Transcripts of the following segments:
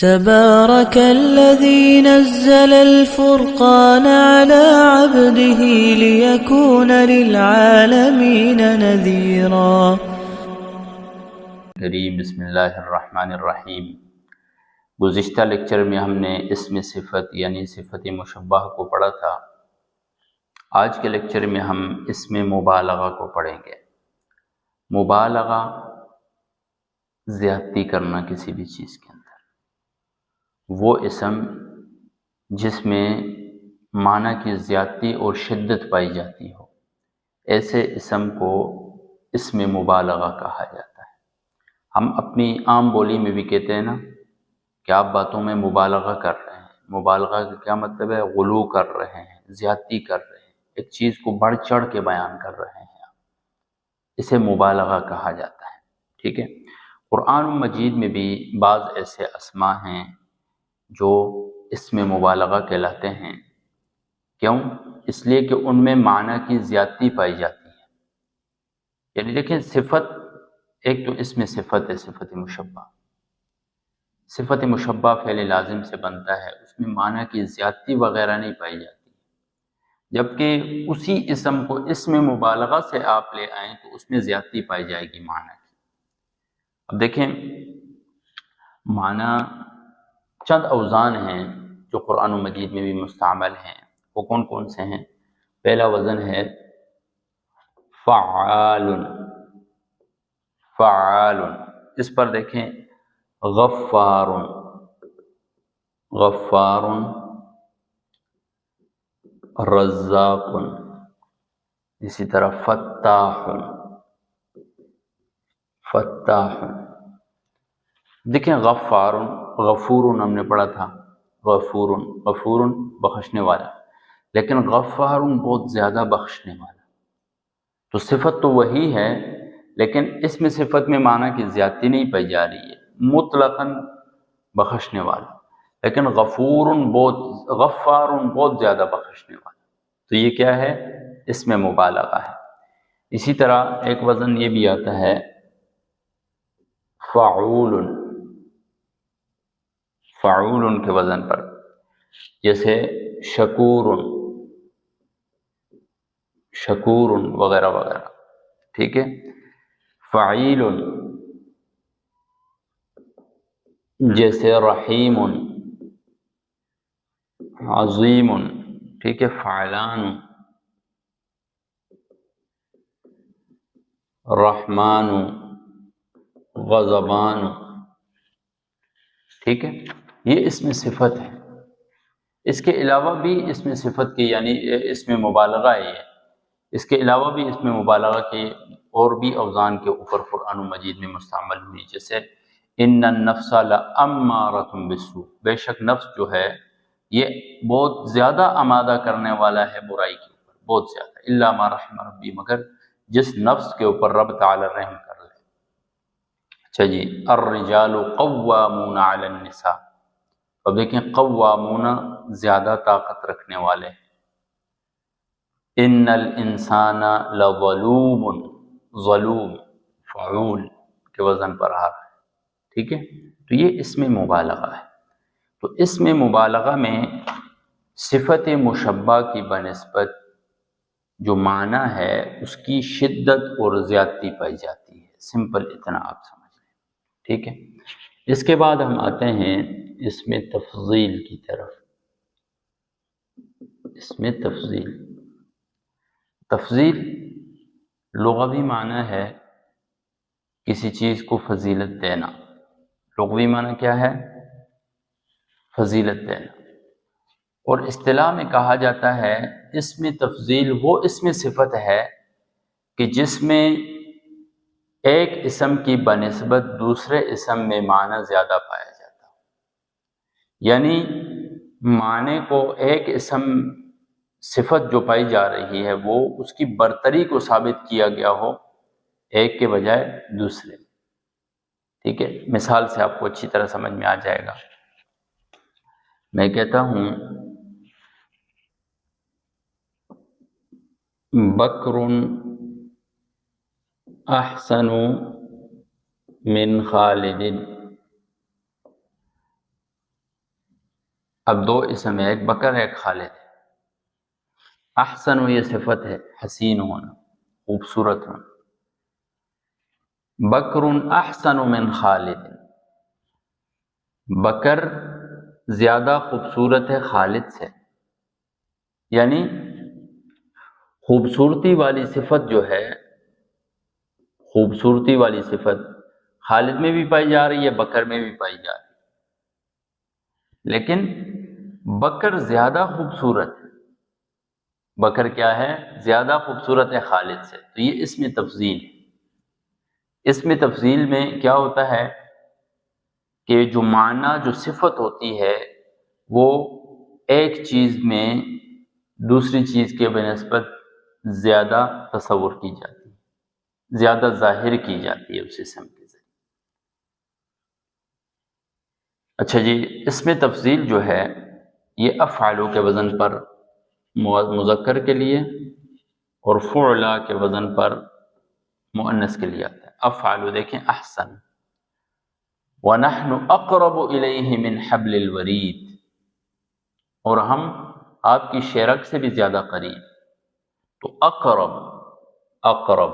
تبارك الذي نزل الفرقان على عبده ليكون للعالمين نذيرا. کریم بسم اللہ الرحمن الرحیم۔ گزشتہ لیکچر میں ہم نے اسم صفت یعنی صفت مشبہ کو پڑھا تھا۔ آج کے لیکچر میں ہم اسم مبالغہ کو پڑھیں گے۔ مبالغہ زیادتی کرنا کسی بھی چیز کے اندر، وہ اسم جس میں معنی کی زیادتی اور شدت پائی جاتی ہو، ایسے اسم کو اسم مبالغہ کہا جاتا ہے۔ ہم اپنی عام بولی میں بھی کہتے ہیں نا کہ آپ باتوں میں مبالغہ کر رہے ہیں۔ مبالغہ کا کیا مطلب ہے؟ غلو کر رہے ہیں، زیادتی کر رہے ہیں، ایک چیز کو بڑھ چڑھ کے بیان کر رہے ہیں، اسے مبالغہ کہا جاتا ہے۔ ٹھیک ہے، قرآن مجید میں بھی بعض ایسے اسماء ہیں جو اسم مبالغہ کہلاتے ہیں۔ کیوں؟ اس لیے کہ ان میں معنی کی زیادتی پائی جاتی ہے۔ یعنی دیکھیں، صفت ایک تو اسم صفت ہے، صفت مشبہ۔ صفت مشبہ فعل لازم سے بنتا ہے، اس میں معنی کی زیادتی وغیرہ نہیں پائی جاتی، جبکہ اسی اسم کو اسم مبالغہ سے آپ لے آئیں تو اس میں زیادتی پائی جائے گی معنی کی۔ اب دیکھیں، معنی چند اوزان ہیں جو قرآن مجید میں بھی مستعمل ہیں، وہ کون کون سے ہیں؟ پہلا وزن ہے فعال۔ فعال، اس پر دیکھیں غفار، غفار، رزاق، اسی طرح فتاح، فتاح۔ دیکھیں غفار، غفور ہم نے پڑھا تھا، غفور، غفور بخشنے والا، لیکن غفار بہت زیادہ بخشنے والا۔ تو صفت تو وہی ہے، لیکن اس میں صفت میں معنی کی زیادتی نہیں پائی جا رہی ہے، مطلقاً بخشنے والا، لیکن غفور بہت، غفار بہت زیادہ بخشنے والا۔ تو یہ کیا ہے؟ اس میں مبالغہ ہے۔ اسی طرح ایک وزن یہ بھی آتا ہے فعول، فعول کے وزن پر، جیسے شکور، شکور وغیرہ وغیرہ۔ ٹھیک ہے، فعیل جیسے رحیم، عظیم۔ ٹھیک ہے، فعلان، رحمان، غضبان۔ ٹھیک ہے، یہ اسم صفت ہے۔ اس کے علاوہ بھی اسم صفت کی یعنی اسم مبالغہ ہے یہ، اس کے علاوہ بھی اسم مبالغہ کے اور بھی اوزان کے اوپر قرآن مجید میں مستعمل ہوئی، جیسے ان النفس لامارۃ بالسوء، بے شک نفس جو ہے یہ بہت زیادہ آمادہ کرنے والا ہے برائی کے اوپر، بہت زیادہ، الا ما رحم ربی، مگر جس نفس کے اوپر رب تعالی رحم کر لے۔ اچھا جی، الرجال قوامون علی النساء، اب دیکھیں قوامون زیادہ طاقت رکھنے والے ہیں۔ ان الانسان لظلوم، ظلوم فعول کے وزن پر آ رہا ہے۔ ٹھیک ہے، تو یہ اسم مبالغہ ہے۔ تو اسم مبالغہ میں صفت مشبہ کی بنسبت جو معنی ہے اس کی شدت اور زیادتی پائی جاتی ہے، سمپل اتنا آپ سمجھ لیں۔ ٹھیک ہے، اس کے بعد ہم آتے ہیں اسم تفضیل کی طرف۔ اسم تفضیل، تفضیل لغوی معنی ہے کسی چیز کو فضیلت دینا۔ لغوی معنی کیا ہے؟ فضیلت دینا۔ اور اصطلاح میں کہا جاتا ہے اسم تفضیل وہ اسم صفت ہے کہ جس میں ایک اسم کی بنسبت دوسرے اسم میں معنی زیادہ پایا جاتا ہے، یعنی معنی کو ایک اسم صفت جو پائی جا رہی ہے وہ اس کی برتری کو ثابت کیا گیا ہو ایک کے بجائے دوسرے۔ ٹھیک ہے، مثال سے آپ کو اچھی طرح سمجھ میں آ جائے گا۔ میں کہتا ہوں بکر احسن من خالد، اب دو اسم ہے، ایک بکر ہے ایک خالد ہے۔ احسن یہ صفت ہے، حسین ہونا، خوبصورت ہونا۔ بکر احسن من خالد، بکر زیادہ خوبصورت ہے خالد سے، یعنی خوبصورتی والی صفت جو ہے، خوبصورتی والی صفت خالد میں بھی پائی جا رہی ہے، بکر میں بھی پائی جا رہی ہے، لیکن بکر زیادہ خوبصورت ہے۔ بکر کیا ہے؟ زیادہ خوبصورت ہے خالد سے، تو یہ اسم تفضیل ہے۔ اسم تفضیل میں کیا ہوتا ہے کہ جو معنی، جو صفت ہوتی ہے، وہ ایک چیز میں دوسری چیز کے بنسبت زیادہ تصور کی جاتی ہے، زیادہ ظاہر کی جاتی ہے اس اسم کے ذریعے۔ اچھا جی، اسم تفضیل جو ہے یہ افعلو کے وزن پر مذکر کے لیے اور فعلا کے وزن پر مؤنث کے لیے آتا ہے۔ افعلو دیکھیں، احسن، وَنَحْنُ أَقْرَبُ إِلَيْهِ مِنْ حَبْلِ الْوَرِيدِ، اور ہم آپ کی شیرک سے بھی زیادہ قریب، تو اقرب، اقرب۔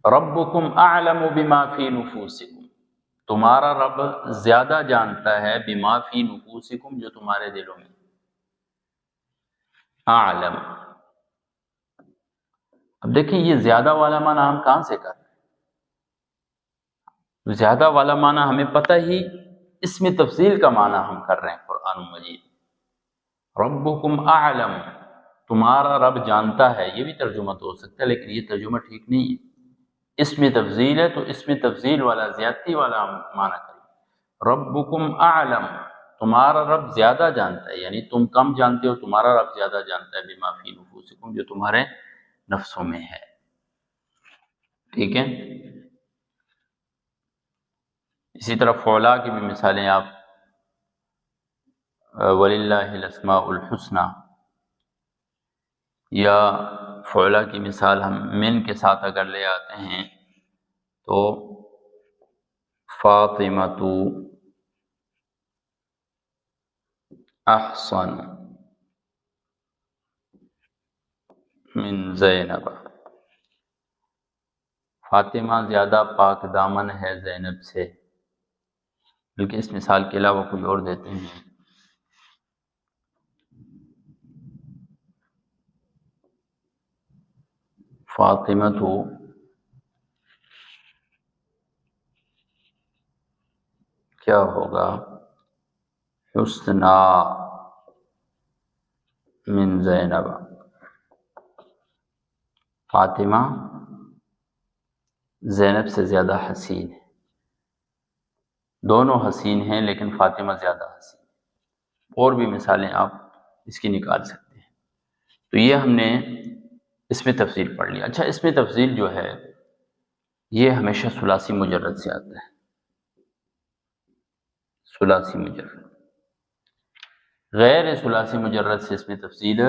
ربکم اعلم بما فی نفوسکم، تمہارا رب زیادہ جانتا ہے بما فی نفوسکم، جو تمہارے دلوں میں، اعلم۔ اب دیکھیں یہ زیادہ والا معنی ہم کہاں سے کر رہے ہیں؟ زیادہ والا معنی ہمیں پتہ ہی اسم تفضیل کا معنی ہم کر رہے ہیں قرآن مجید۔ ربکم اعلم، تمہارا رب جانتا ہے، یہ بھی ترجمہ تو ہو سکتا ہے، لیکن یہ ترجمہ ٹھیک نہیں ہے۔ اسم تفضیل ہے تو اسم تفضیل والا، زیادتی والا معنی کریں۔ ربکم اعلم، تمہارا رب زیادہ جانتا ہے، یعنی تم کم جانتے ہو، تمہارا رب زیادہ جانتا ہے بما فی نفوسکم، جو تمہارے نفسوں میں ہے۔ ٹھیک ہے؟ اسی طرح فعلا کی بھی مثالیں آپ وَلِلَّهِ الْأَسْمَاءُ الْحُسْنَى، یا فعلا کی مثال ہم من کے ساتھ اگر لے آتے ہیں تو فاطمۃ احسن من زینب، فاطمہ زیادہ پاک دامن ہے زینب سے، بلکہ اس مثال کے علاوہ کوئی اور دیتے ہیں۔ فاطمہ تو کیا ہوگا؟ حسنا من زینب، فاطمہ زینب سے زیادہ حسین ہے، دونوں حسین ہیں لیکن فاطمہ زیادہ حسین ہے۔ اور بھی مثالیں آپ اس کی نکال سکتے ہیں۔ تو یہ ہم نے اسم تفضیل پڑھ لیا۔ اچھا، اسم تفضیل جو ہے یہ ہمیشہ ثلاثی مجرد سے آتا ہے، ثلاثی مجرد، غیر ثلاثی مجرد سے اسم تفضیل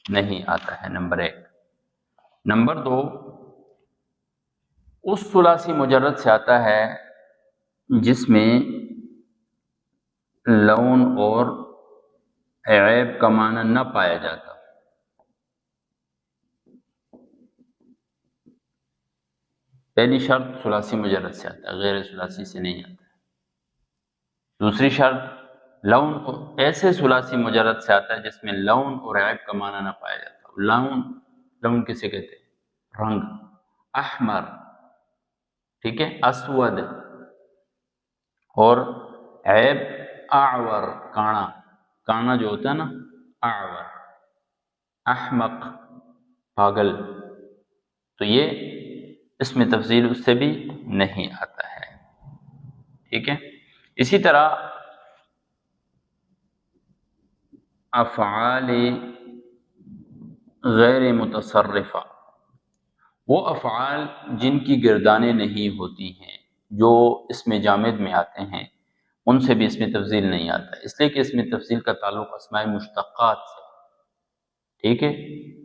نہیں آتا ہے، نمبر ایک۔ نمبر دو، اس ثلاثی مجرد سے آتا ہے جس میں لون اور عیب کا معنی نہ پایا جاتا۔ پہلی شرط ثلاثی مجرد سے آتا ہے، غیر ثلاثی سے نہیں آتا ہے۔ دوسری شرط، لون ایسے ثلاثی مجرد سے آتا ہے جس میں لون اور عیب کا معنی نہ پایا جاتا۔ لون کسے کہتے ہیں؟ رنگ، احمر، ٹھیک ہے، اسود، اور عیب اعور، کانا، کانا جو ہوتا ہے نا، اعور، احمق، پاگل، تو یہ اسم تفضیل اس سے بھی نہیں آتا ہے۔ ٹھیک ہے؟ اسی طرح افعال غیر متصرفہ، وہ افعال جن کی گردانیں نہیں ہوتی ہیں، جو اسم جامد میں آتے ہیں، ان سے بھی اسم تفضیل نہیں آتا، اس لیے کہ اسم تفضیل کا تعلق اسماء مشتقات سے، ٹھیک ہے،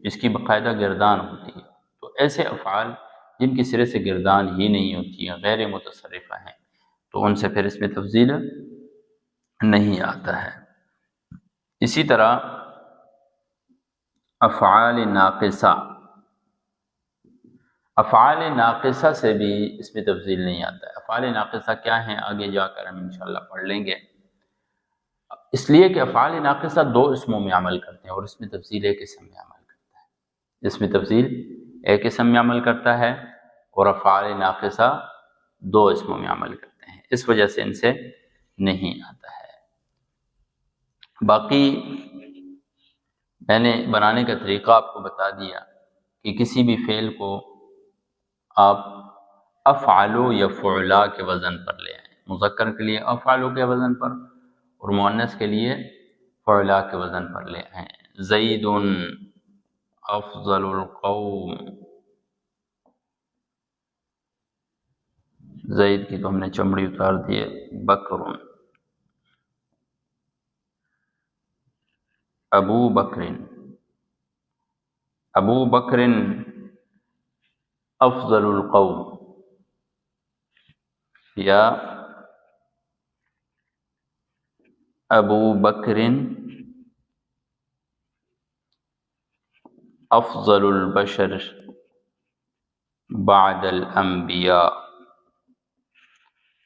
جس کی باقاعدہ گردان ہوتی ہے۔ تو ایسے افعال جن کی سرے سے گردان ہی نہیں ہوتی ہیں، غیر متصرفہ ہیں، تو تو ان سے پھر اس میں تفضیل نہیں آتا ہے۔ اسی طرح افعال ناقصہ، افعال ناقصہ سے بھی اس میں تفضیل نہیں آتا ہے۔ افعال ناقصہ کیا ہیں آگے جا کر ہم انشاءاللہ پڑھ لیں گے، اس لیے کہ افعال ناقصہ دو اسموں میں عمل کرتے ہیں اور اس میں تفضیل ایک اسم میں عمل کرتا ہے، اس میں تفضیل ایک اسم میں عمل کرتا ہے اور افعال ناقصہ دو اسموں میں عمل کرتے ہیں، اس وجہ سے ان سے نہیں آتا ہے۔ باقی میں نے بنانے کا طریقہ آپ کو بتا دیا کہ کسی بھی فعل کو آپ افعلوا یا فعلا کے وزن پر لے آئیں، مذکر کے لیے افعلوا کے وزن پر اور مؤنث کے لیے فعلا کے وزن پر لے آئیں۔ زید افضل القوم، زید کی تو ہم نے چمڑی اتار دی ہے۔ بکر، ابو بکر، ابو بکر افضل القوم، یا ابو بکر افضل البشر بعد الانبیاء،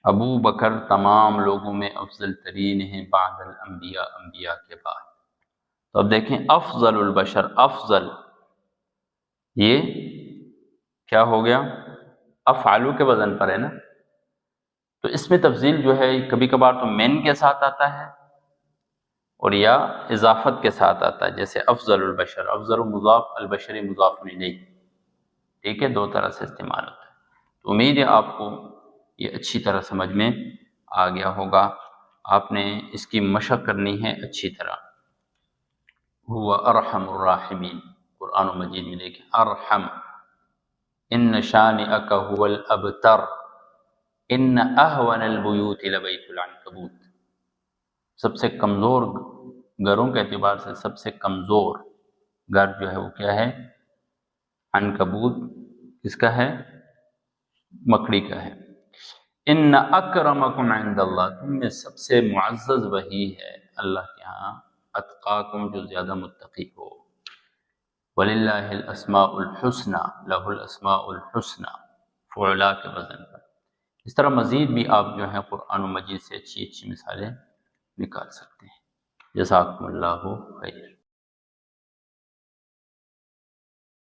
ابو بکر تمام لوگوں میں افضل ترین ہیں بعد الانبیاء، انبیاء کے بعد۔ تو اب دیکھیں افضل البشر، افضل یہ کیا ہو گیا؟ افعلوا کے وزن پر ہے نا، تو اس میں تفضیل جو ہے کبھی کبھار تو من کے ساتھ آتا ہے اور یا اضافت کے ساتھ آتا ہے، جیسے افضل البشر، افضل مضاف، البشر مضاف الیہ، ٹھیک ہے، دو طرح سے استعمال ہوتا ہے۔ تو امید ہے آپ کو یہ اچھی طرح سمجھ میں آ گیا ہوگا، آپ نے اس کی مشق کرنی ہے اچھی طرح۔ هو ارحم الراحمین، قرآن مجید میں دیکھیں ارحم، ان شانئک هو الابتر، ان اہون البیوت لبیت العنکبوت، سب سے کمزور گھروں کے اعتبار سے سب سے کمزور گھر جو ہے وہ کیا ہے؟ عنکبوت، کس کا ہے؟ مکڑی کا ہے۔ ان اکرمکم عند اللہ، تم میں سب سے معزز وہی ہے اللہ کے ہاں، اتقاکم، جو زیادہ متقی ہو۔ وللہ الاسماء الحسنى، لہ الاسماء الحسنى، فعلا کے وزن پر۔ اس طرح مزید بھی آپ جو ہیں قرآن مجید سے اچھی اچھی مثالیں نکال سکتے ہیں۔ جزاکم اللہ خیر۔